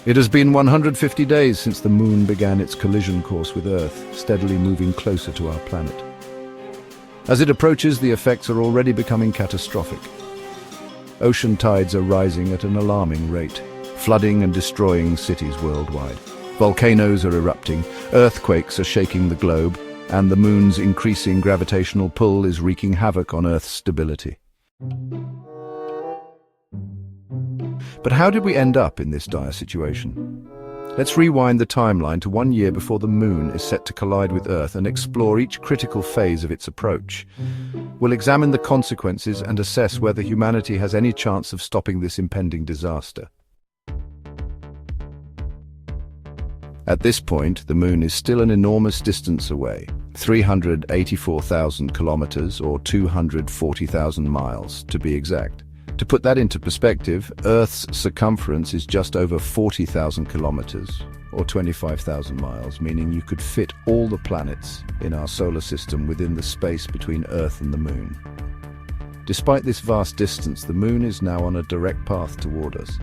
It has been 150 days since the Moon began its collision course with Earth, steadily moving closer to our planet. As it approaches, the effects are already becoming catastrophic. Ocean tides are rising at an alarming rate, flooding and destroying cities worldwide. Volcanoes are erupting, earthquakes are shaking the globe, and the Moon's increasing gravitational pull is wreaking havoc on Earth's stability. But how did we end up in this dire situation? Let's rewind the timeline to 1 year before the Moon is set to collide with Earth and explore each critical phase of its approach. We'll examine the consequences and assess whether humanity has any chance of stopping this impending disaster. At this point, the Moon is still an enormous distance away, 384,000 kilometers or 240,000 miles to be exact. To put that into perspective, Earth's circumference is just over 40,000 kilometers, or 25,000 miles, meaning you could fit all the planets in our solar system within the space between Earth and the Moon. Despite this vast distance, the Moon is now on a direct path toward us.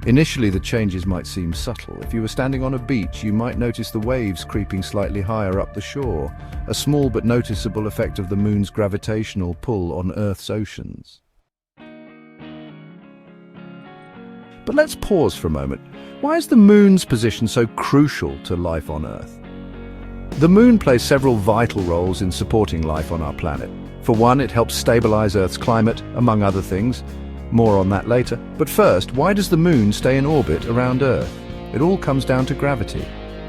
Initially, the changes might seem subtle. If you were standing on a beach, you might notice the waves creeping slightly higher up the shore, a small but noticeable effect of the Moon's gravitational pull on Earth's oceans. But let's pause for a moment. Why is the Moon's position so crucial to life on Earth? The Moon plays several vital roles in supporting life on our planet. For one, it helps stabilize Earth's climate, among other things. More on that later. But first, why does the Moon stay in orbit around Earth? It all comes down to gravity.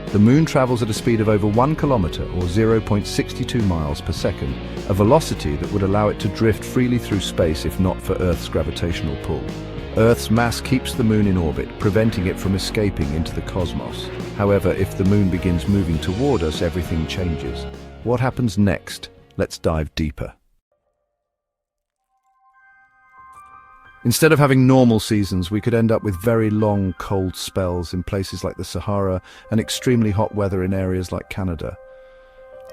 The Moon travels at a speed of over 1 kilometer, or 0.62 miles per second, a velocity that would allow it to drift freely through space if not for Earth's gravitational pull. Earth's mass keeps the Moon in orbit, preventing it from escaping into the cosmos. However, if the Moon begins moving toward us, everything changes. What happens next? Let's dive deeper. Instead of having normal seasons, we could end up with very long, cold spells in places like the Sahara and extremely hot weather in areas like Canada.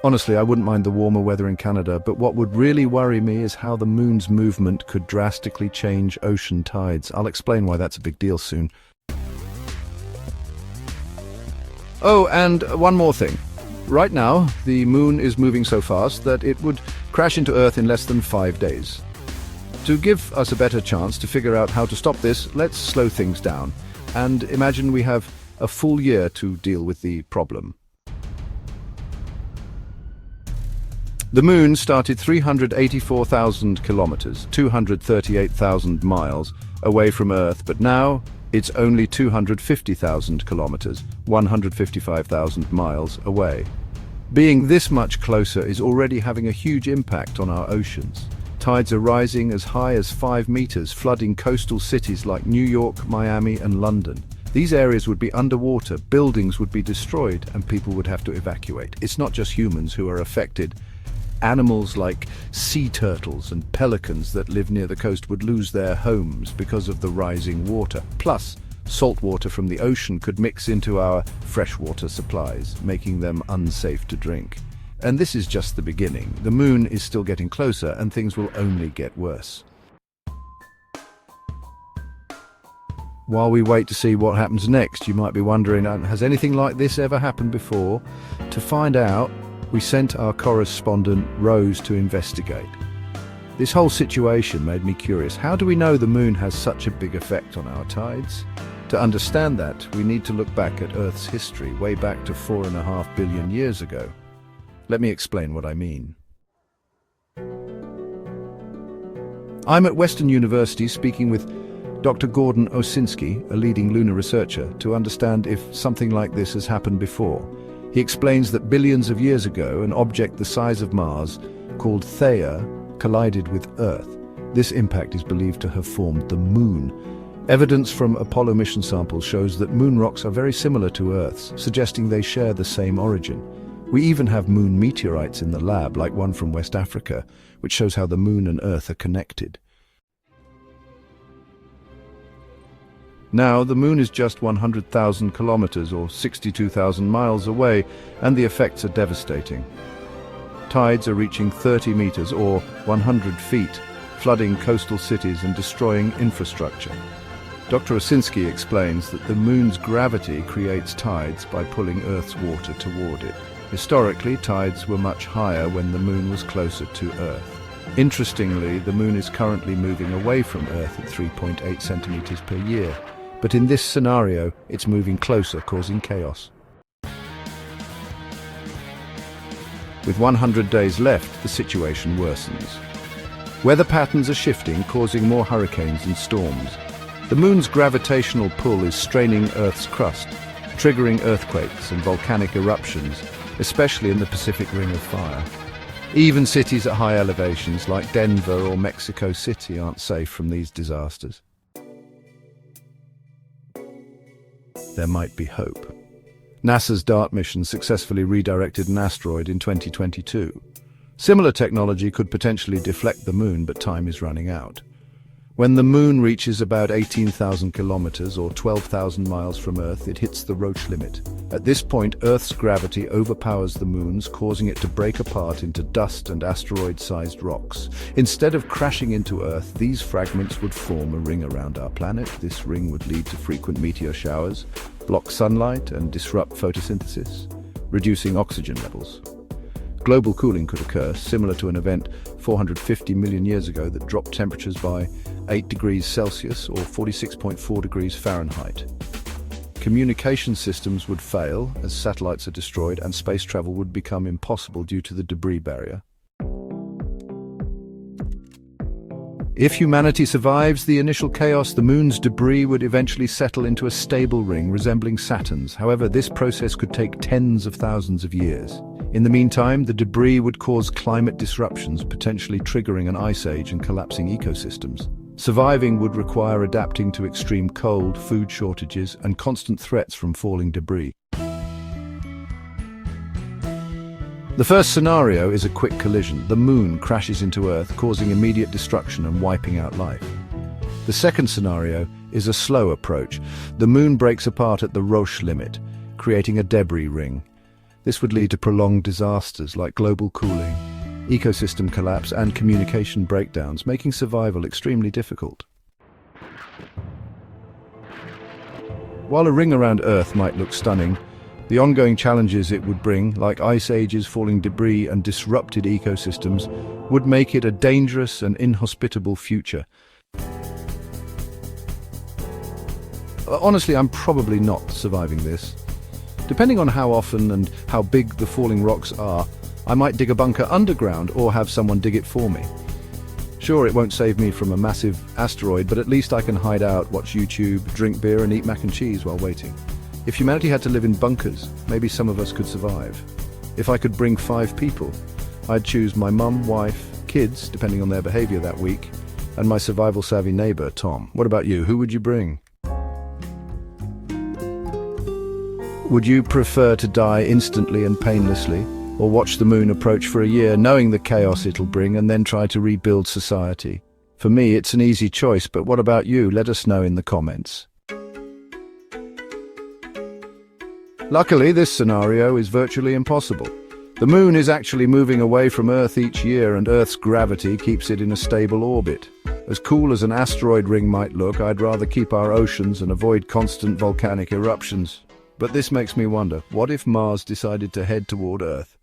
Honestly, I wouldn't mind the warmer weather in Canada, but what would really worry me is how the Moon's movement could drastically change ocean tides. I'll explain why that's a big deal soon. Oh, and one more thing. Right now, the Moon is moving so fast that it would crash into Earth in less than 5 days. To give us a better chance to figure out how to stop this, let's slow things down and imagine we have a full year to deal with the problem. The Moon started 384,000 kilometers, 238,000 miles away from Earth, but now it's only 250,000 kilometers, 155,000 miles away. Being this much closer is already having a huge impact on our oceans. Tides are rising as high as 5 meters, flooding coastal cities like New York, Miami, and London. These areas would be underwater, buildings would be destroyed, and people would have to evacuate. It's not just humans who are affected. Animals like sea turtles and pelicans that live near the coast would lose their homes because of the rising water. Plus, salt water from the ocean could mix into our freshwater supplies, making them unsafe to drink. And this is just the beginning. The Moon is still getting closer, and things will only get worse. While we wait to see what happens next, you might be wondering, has anything like this ever happened before? To find out, we sent our correspondent, Rose, to investigate. This whole situation made me curious. How do we know the Moon has such a big effect on our tides? To understand that, we need to look back at Earth's history, way back to 4.5 billion years ago. Let me explain what I mean. I'm at Western University speaking with Dr. Gordon Osinski, a leading lunar researcher, to understand if something like this has happened before. He explains that billions of years ago, an object the size of Mars, called Theia, collided with Earth. This impact is believed to have formed the Moon. Evidence from Apollo mission samples shows that moon rocks are very similar to Earth's, suggesting they share the same origin. We even have moon meteorites in the lab, like one from West Africa, which shows how the Moon and Earth are connected. Now, the Moon is just 100,000 kilometers or 62,000 miles away, and the effects are devastating. Tides are reaching 30 meters or 100 feet, flooding coastal cities and destroying infrastructure. Dr. Osinski explains that the moon's gravity creates tides by pulling Earth's water toward it. Historically, tides were much higher when the moon was closer to Earth. Interestingly, the moon is currently moving away from Earth at 3.8 centimeters per year. But in this scenario, it's moving closer, causing chaos. With 100 days left, the situation worsens. Weather patterns are shifting, causing more hurricanes and storms. The moon's gravitational pull is straining Earth's crust, triggering earthquakes and volcanic eruptions, especially in the Pacific Ring of Fire. Even cities at high elevations like Denver or Mexico City aren't safe from these disasters. There might be hope. NASA's DART mission successfully redirected an asteroid in 2022. Similar technology could potentially deflect the moon, but time is running out. When the moon reaches about 18,000 kilometers or 12,000 miles from Earth, it hits the Roche limit. At this point, Earth's gravity overpowers the moon's, causing it to break apart into dust and asteroid-sized rocks. Instead of crashing into Earth, these fragments would form a ring around our planet. This ring would lead to frequent meteor showers, block sunlight, and disrupt photosynthesis, reducing oxygen levels. Global cooling could occur, similar to an event 450 million years ago that dropped temperatures by 8 degrees Celsius or 46.4 degrees Fahrenheit. Communication systems would fail as satellites are destroyed, and space travel would become impossible due to the debris barrier. If humanity survives the initial chaos, the moon's debris would eventually settle into a stable ring resembling Saturn's. However, this process could take tens of thousands of years. In the meantime, the debris would cause climate disruptions, potentially triggering an ice age and collapsing ecosystems. Surviving would require adapting to extreme cold, food shortages, and constant threats from falling debris. The first scenario is a quick collision. The moon crashes into Earth, causing immediate destruction and wiping out life. The second scenario is a slow approach. The moon breaks apart at the Roche limit, creating a debris ring. This would lead to prolonged disasters like global cooling, ecosystem collapse, and communication breakdowns, making survival extremely difficult. While a ring around Earth might look stunning, the ongoing challenges it would bring, like ice ages, falling debris, and disrupted ecosystems, would make it a dangerous and inhospitable future. Honestly, I'm probably not surviving this. Depending on how often and how big the falling rocks are, I might dig a bunker underground or have someone dig it for me. Sure, it won't save me from a massive asteroid, but at least I can hide out, watch YouTube, drink beer, and eat mac and cheese while waiting. If humanity had to live in bunkers, maybe some of us could survive. If I could bring 5 people, I'd choose my mum, wife, kids, depending on their behavior that week, and my survival-savvy neighbor, Tom. What about you? Who would you bring? Would you prefer to die instantly and painlessly, or watch the moon approach for a year, knowing the chaos it'll bring, and then try to rebuild society? For me, it's an easy choice, but what about you? Let us know in the comments. Luckily, this scenario is virtually impossible. The moon is actually moving away from Earth each year, and Earth's gravity keeps it in a stable orbit. As cool as an asteroid ring might look, I'd rather keep our oceans and avoid constant volcanic eruptions. But this makes me wonder, what if Mars decided to head toward Earth?